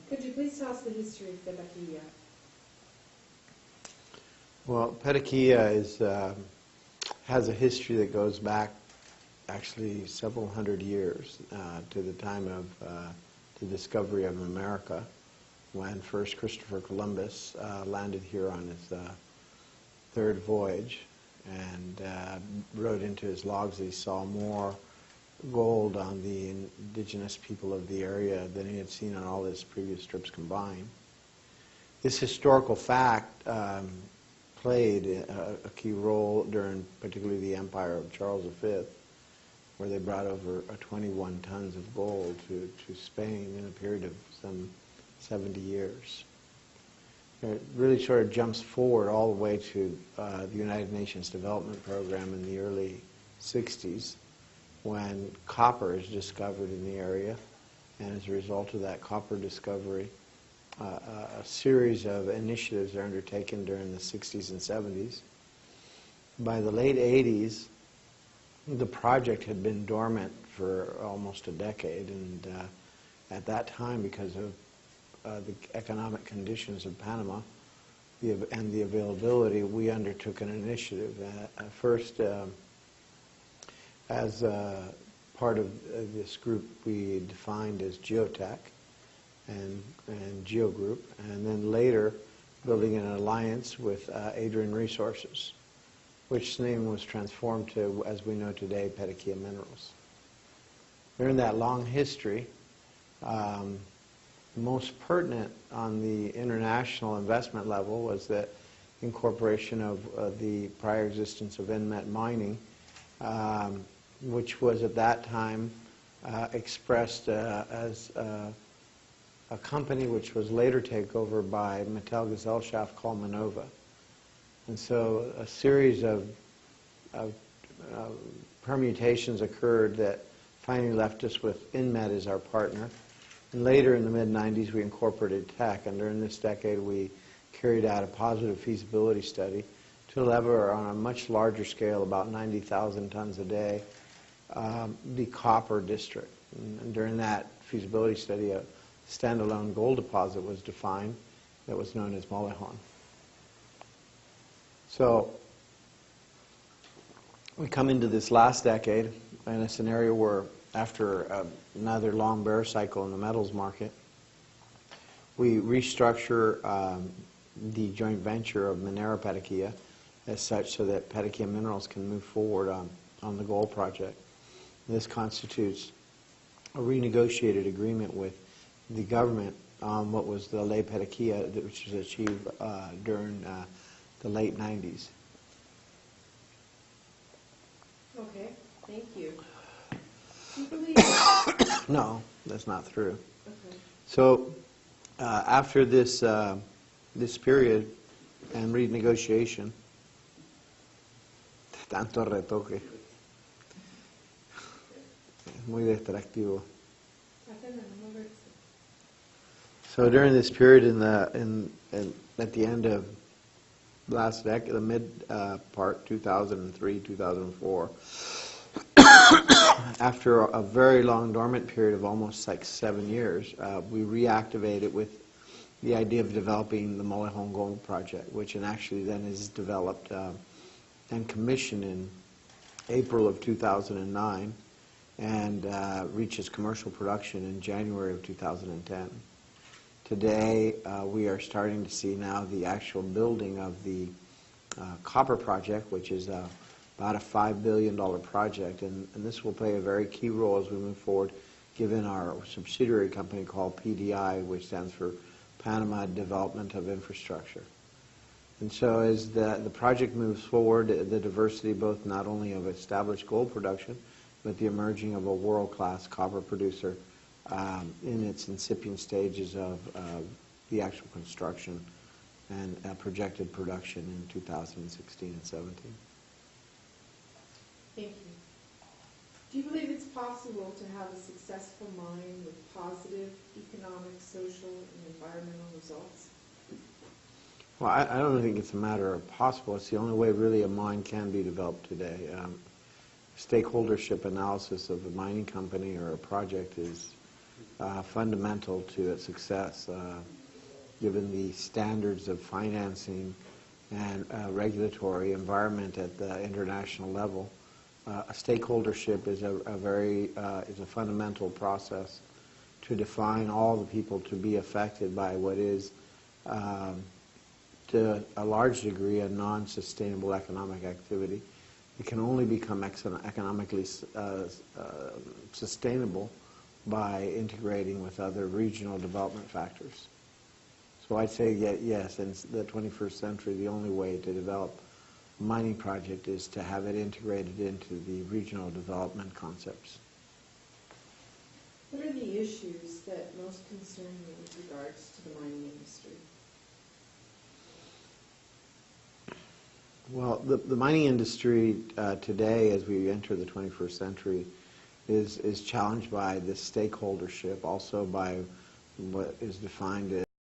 Could you please tell us the history of Petaquilla? Well, Petaquilla has a history that goes back actually several hundred years to the time of the discovery of America, when first Christopher Columbus landed here on his third voyage and wrote into his logs that he saw more gold on the indigenous people of the area than he had seen on all his previous trips combined. This historical fact played a key role during particularly the empire of Charles V, where they brought over 21 tons of gold to Spain in a period of some 70 years. It really sort of jumps forward all the way to the United Nations Development Program in the early 60s, when copper is discovered in the area, and as a result of that copper discovery, a series of initiatives are undertaken during the 60s and 70s. By the late 80s, the project had been dormant for almost a decade, and at that time, because of the economic conditions of Panama and the availability, we undertook an initiative. First, as part of this group, we defined as Geotech and Geogroup, and then later building an alliance with Adrian Resources, which name was transformed to, as we know today, Petaquilla Minerals. During that long history, most pertinent on the international investment level was the incorporation of the prior existence of Inmet Mining, which was at that time expressed as a company which was later taken over by Metallgesellschaft called Minova. And so a series of permutations occurred that finally left us with Inmet as our partner. And later in the mid-90s, we incorporated Teck, and during this decade, we carried out a positive feasibility study to lever on a much larger scale, about 90,000 tons a day, the copper district. And during that feasibility study, a standalone gold deposit was defined that was known as Molejon. So we come into this last decade in a scenario where, after another long bear cycle in the metals market, we restructure the joint venture of Minera Petaquilla as such so that Petaquilla Minerals can move forward on the gold project. This constitutes a renegotiated agreement with the government on what was the Ley Petaquilla, which was achieved during the late 90s. Okay, thank you. Do you believe... No, that's not true. Okay. So after this this period and renegotiation, tanto retoque, muy distractivo. So during this period at the end of last decade, the mid part, 2003, 2004, after a very long dormant period of almost like 7 years, we reactivated with the idea of developing the Molejon Gold Project, which actually then is developed and commissioned in April of 2009 and reaches commercial production in January of 2010. Today, we are starting to see now the actual building of the copper project, which is about a $5 billion project, and this will play a very key role as we move forward, given our subsidiary company called PDI, which stands for Panama Development of Infrastructure. And so as the project moves forward, the diversity both not only of established gold production, but the emerging of a world-class copper producer in its incipient stages of the actual construction and projected production in 2016 and 17. Thank you. Do you believe it's possible to have a successful mine with positive economic, social, and environmental results? Well, I don't think it's a matter of possible. It's the only way really a mine can be developed today. Stakeholdership analysis of a mining company or a project is fundamental to its success, given the standards of financing and regulatory environment at the international level. A stakeholdership is is a fundamental process to define all the people to be affected by what is, to a large degree, a non-sustainable economic activity. It can only become economically sustainable by integrating with other regional development factors. So I'd say yes, in the 21st century, the only way to develop a mining project is to have it integrated into the regional development concepts. What are the issues that most concern you with regards to the mining industry? Well, the mining industry today, as we enter the 21st century, is challenged by this stakeholdership, also by what is defined